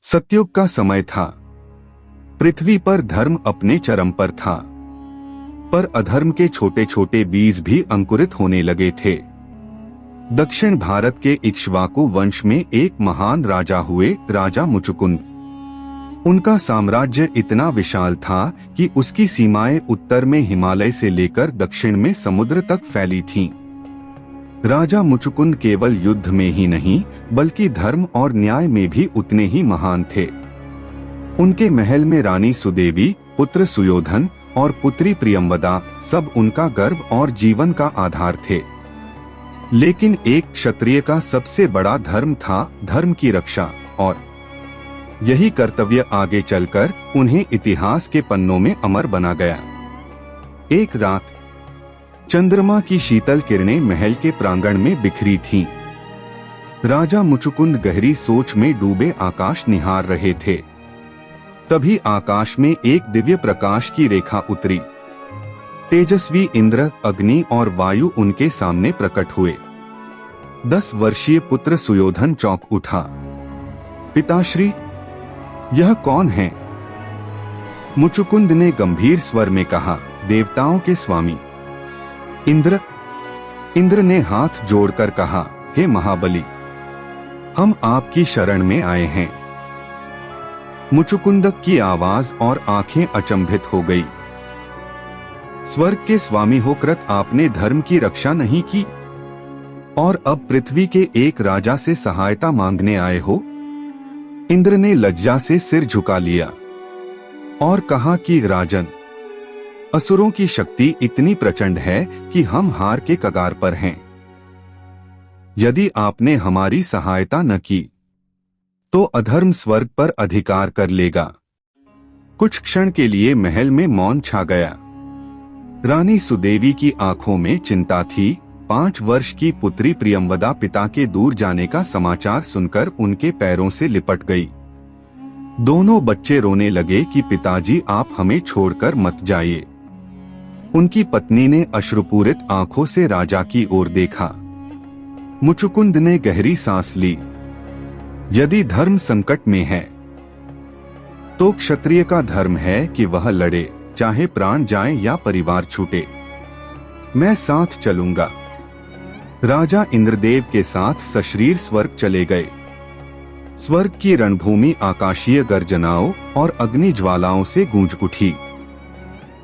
सतयुग का समय था। पृथ्वी पर धर्म अपने चरम पर था, पर अधर्म के छोटे छोटे बीज भी अंकुरित होने लगे थे। दक्षिण भारत के इक्ष्वाकु वंश में एक महान राजा हुए, राजा मुचुकुंद। उनका साम्राज्य इतना विशाल था कि उसकी सीमाएं उत्तर में हिमालय से लेकर दक्षिण में समुद्र तक फैली थीं। राजा मुचुकुंद केवल युद्ध में ही नहीं बल्कि धर्म और न्याय में भी उतने ही महान थे। उनके महल में रानी सुदेवी, पुत्र सुयोधन और पुत्री प्रियंवदा सब उनका गर्व और जीवन का आधार थे। लेकिन एक क्षत्रिय का सबसे बड़ा धर्म था धर्म की रक्षा, और यही कर्तव्य आगे चलकर उन्हें इतिहास के पन्नों में अमर बना गया। एक रात चंद्रमा की शीतल किरणें महल के प्रांगण में बिखरी थीं। राजा मुचुकुंद गहरी सोच में डूबे आकाश निहार रहे थे। तभी आकाश में एक दिव्य प्रकाश की रेखा उतरी। तेजस्वी इंद्र, अग्नि और वायु उनके सामने प्रकट हुए। 10 वर्षीय पुत्र सुयोधन चौंक उठा। पिताश्री, यह कौन है? मुचुकुंद ने गंभीर स्वर में कहा, देवताओं के स्वामी इंद्र। इंद्र ने हाथ जोड़कर कहा, हे महाबली, हम आपकी शरण में आए हैं। मुचुकुंद की आवाज और आंखें अचंभित हो गई। स्वर्ग के स्वामी होकर आपने धर्म की रक्षा नहीं की और अब पृथ्वी के एक राजा से सहायता मांगने आए हो? इंद्र ने लज्जा से सिर झुका लिया और कहा कि राजन, असुरों की शक्ति इतनी प्रचंड है कि हम हार के कगार पर हैं। यदि आपने हमारी सहायता न की तो अधर्म स्वर्ग पर अधिकार कर लेगा। कुछ क्षण के लिए महल में मौन छा गया। रानी सुदेवी की आंखों में चिंता थी। 5 वर्ष की पुत्री प्रियंवदा पिता के दूर जाने का समाचार सुनकर उनके पैरों से लिपट गई। दोनों बच्चे रोने लगे कि पिताजी, आप हमें छोड़कर मत जाइए। उनकी पत्नी ने अश्रुपूरित आंखों से राजा की ओर देखा। मुचुकुंद ने गहरी सांस ली। यदि धर्म संकट में है तो क्षत्रिय का धर्म है कि वह लड़े, चाहे प्राण जाए या परिवार छूटे। मैं साथ चलूंगा। राजा इंद्रदेव के साथ सशरीर स्वर्ग चले गए। स्वर्ग की रणभूमि आकाशीय गर्जनाओं और अग्नि ज्वालाओं से गूंज उठी।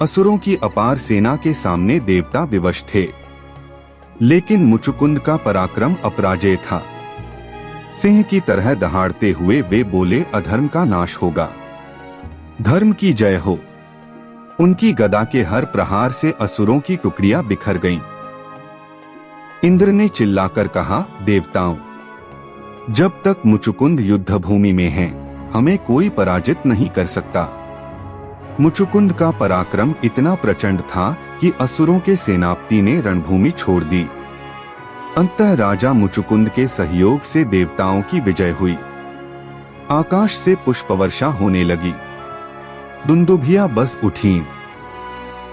असुरों की अपार सेना के सामने देवता विवश थे, लेकिन मुचुकुंद का पराक्रम अपराजेय था। सिंह की तरह दहाड़ते हुए वे बोले, अधर्म का नाश होगा, धर्म की जय हो। उनकी गदा के हर प्रहार से असुरों की टुकड़ियां बिखर गईं। इंद्र ने चिल्लाकर कहा, देवताओं, जब तक मुचुकुंद युद्ध भूमि में हैं, हमें कोई पराजित नहीं कर सकता। मुचुकुंद का पराक्रम इतना प्रचंड था कि असुरों के सेनापति ने रणभूमि छोड़ दी। अंततः राजा मुचुकुंद के सहयोग से देवताओं की विजय हुई। आकाश से पुष्पवर्षा होने लगी। दुंदुभियां बज उठीं।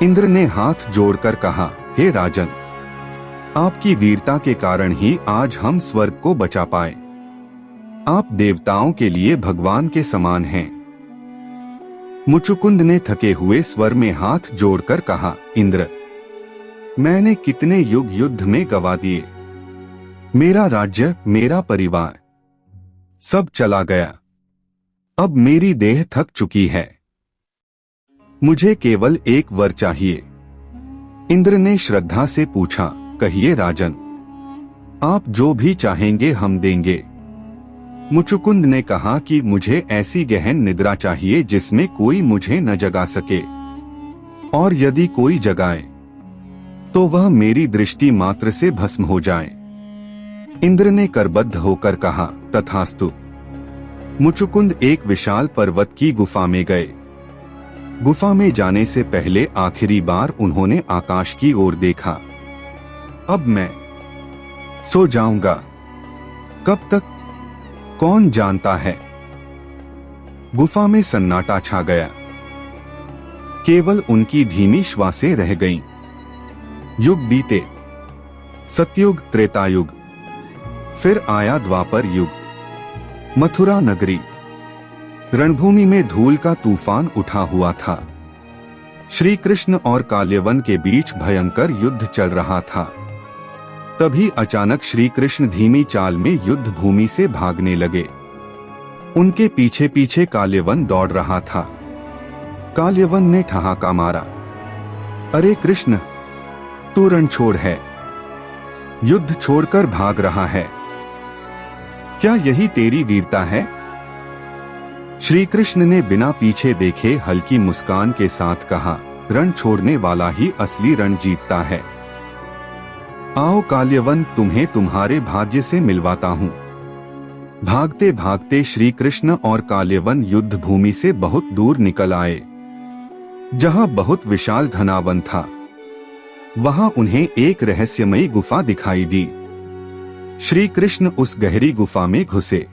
इंद्र ने हाथ जोड़कर कहा, हे राजन, आपकी वीरता के कारण ही आज हम स्वर्ग को बचा पाए। आप देवताओं के लिए भगवान के समान हैं। मुचुकुंद ने थके हुए स्वर में हाथ जोड़कर कहा, इंद्र, मैंने कितने युग युद्ध में गवा दिए। मेरा राज्य, मेरा परिवार सब चला गया। अब मेरी देह थक चुकी है। मुझे केवल एक वर चाहिए। इंद्र ने श्रद्धा से पूछा, कहिए राजन, आप जो भी चाहेंगे हम देंगे। मुचुकुंद ने कहा कि मुझे ऐसी गहन निद्रा चाहिए जिसमें कोई मुझे न जगा सके, और यदि कोई जगाए तो वह मेरी दृष्टि मात्र से भस्म हो जाए। इंद्र ने करबद्ध होकर कहा, तथास्तु। मुचुकुंद एक विशाल पर्वत की गुफा में गए। गुफा में जाने से पहले आखिरी बार उन्होंने आकाश की ओर देखा। अब मैं सो जाऊंगा। कब तक कौन जानता है। गुफा में सन्नाटा छा गया। केवल उनकी धीमी श्वासें रह गईं। युग बीते। सतयुग, त्रेतायुग, फिर आया द्वापर युग। मथुरा नगरी। रणभूमि में धूल का तूफान उठा हुआ था। श्री कृष्ण और काल्यवन के बीच भयंकर युद्ध चल रहा था। तभी अचानक श्री कृष्ण धीमी चाल में युद्ध भूमि से भागने लगे। उनके पीछे पीछे काल्यवन दौड़ रहा था। काल्यवन ने ठहाका मारा, अरे कृष्ण, तू रणछोड़ है, युद्ध छोड़कर भाग रहा है, क्या यही तेरी वीरता है? श्री कृष्ण ने बिना पीछे देखे हल्की मुस्कान के साथ कहा, रण छोड़ने वाला ही असली रण जीतता है। आओ काल्यवन, तुम्हें तुम्हारे भाग्य से मिलवाता हूँ। भागते भागते श्री कृष्ण और काल्यवन युद्ध भूमि से बहुत दूर निकल आए। जहाँ बहुत विशाल घना वन था, वहाँ उन्हें एक रहस्यमयी गुफा दिखाई दी। श्री कृष्ण उस गहरी गुफा में घुसे।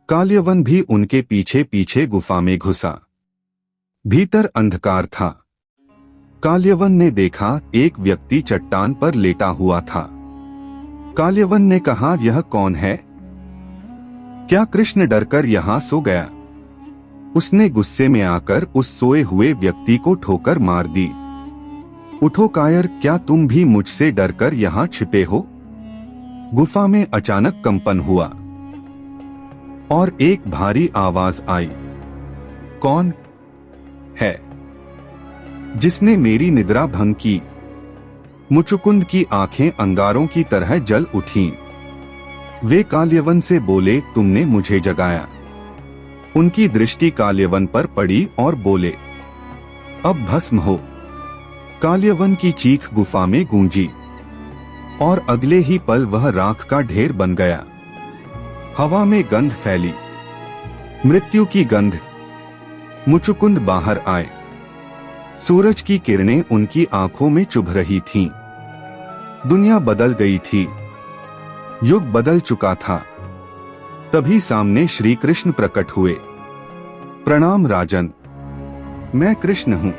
काल्यवन भी उनके पीछे पीछे गुफा में घुसा। भीतर अंधकार था। काल्यवन ने देखा एक व्यक्ति चट्टान पर लेटा हुआ था। काल्यवन ने कहा, यह कौन है? क्या कृष्ण डरकर यहाँ सो गया? उसने गुस्से में आकर उस सोए हुए व्यक्ति को ठोकर मार दी। उठो कायर, क्या तुम भी मुझसे डरकर यहाँ छिपे हो? गुफा में अचानक कंपन हुआ और एक भारी आवाज आई, कौन है जिसने मेरी निद्रा भंग की? मुचुकुंद की आंखें अंगारों की तरह जल उठीं। वे काल्यवन से बोले, तुमने मुझे जगाया। उनकी दृष्टि काल्यवन पर पड़ी और बोले, अब भस्म हो। काल्यवन की चीख गुफा में गूंजी और अगले ही पल वह राख का ढेर बन गया। हवा में गंध फैली, मृत्यु की गंध। मुचुकुंद बाहर आए। सूरज की किरणें उनकी आंखों में चुभ रही थीं। दुनिया बदल गई थी, युग बदल चुका था। तभी सामने श्री कृष्ण प्रकट हुए। प्रणाम राजन, मैं कृष्ण हूँ।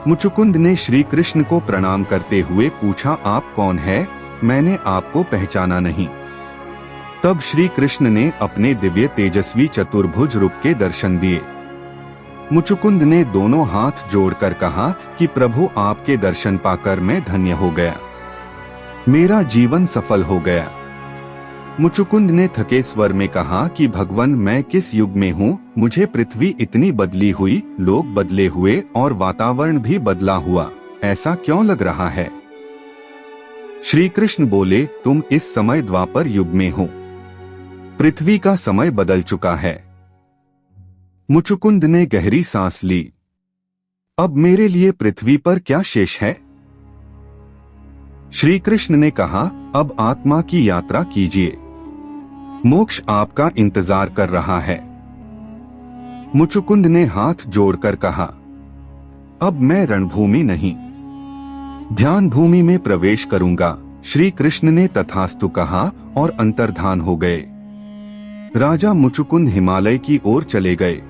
मुचुकुंद ने श्री कृष्ण को प्रणाम करते हुए पूछा, आप कौन है? मैंने आपको पहचाना नहीं। तब श्री कृष्ण ने अपने दिव्य तेजस्वी चतुर्भुज रूप के दर्शन दिए। मुचुकुंद ने दोनों हाथ जोड़कर कहा कि प्रभु, आपके दर्शन पाकर मैं धन्य हो गया, मेरा जीवन सफल हो गया। मुचुकुंद ने थके स्वर में कहा कि भगवान, मैं किस युग में हूँ? मुझे पृथ्वी इतनी बदली हुई, लोग बदले हुए और वातावरण भी बदला हुआ, ऐसा क्यों लग रहा है? श्री कृष्ण बोले, तुम इस समय द्वापर युग में हो। पृथ्वी का समय बदल चुका है। मुचुकुंद ने गहरी सांस ली। अब मेरे लिए पृथ्वी पर क्या शेष है? श्री कृष्ण ने कहा, अब आत्मा की यात्रा कीजिए, मोक्ष आपका इंतजार कर रहा है। मुचुकुंद ने हाथ जोड़कर कहा, अब मैं रणभूमि नहीं, ध्यान भूमि में प्रवेश करूंगा। श्री कृष्ण ने तथास्तु कहा और अंतर्धान हो गए। राजा मुचुकुंद हिमालय की ओर चले गए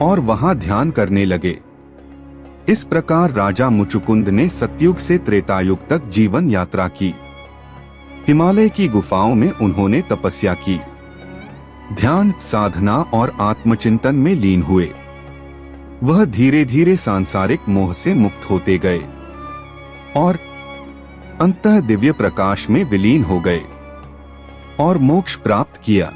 और वहां ध्यान करने लगे। इस प्रकार राजा मुचुकुंद ने सतयुग से त्रेतायुग तक जीवन यात्रा की। हिमालय की गुफाओं में उन्होंने तपस्या की, ध्यान, साधना और आत्मचिंतन में लीन हुए। वह धीरे धीरे सांसारिक मोह से मुक्त होते गए और अंततः दिव्य प्रकाश में विलीन हो गए और मोक्ष प्राप्त किया।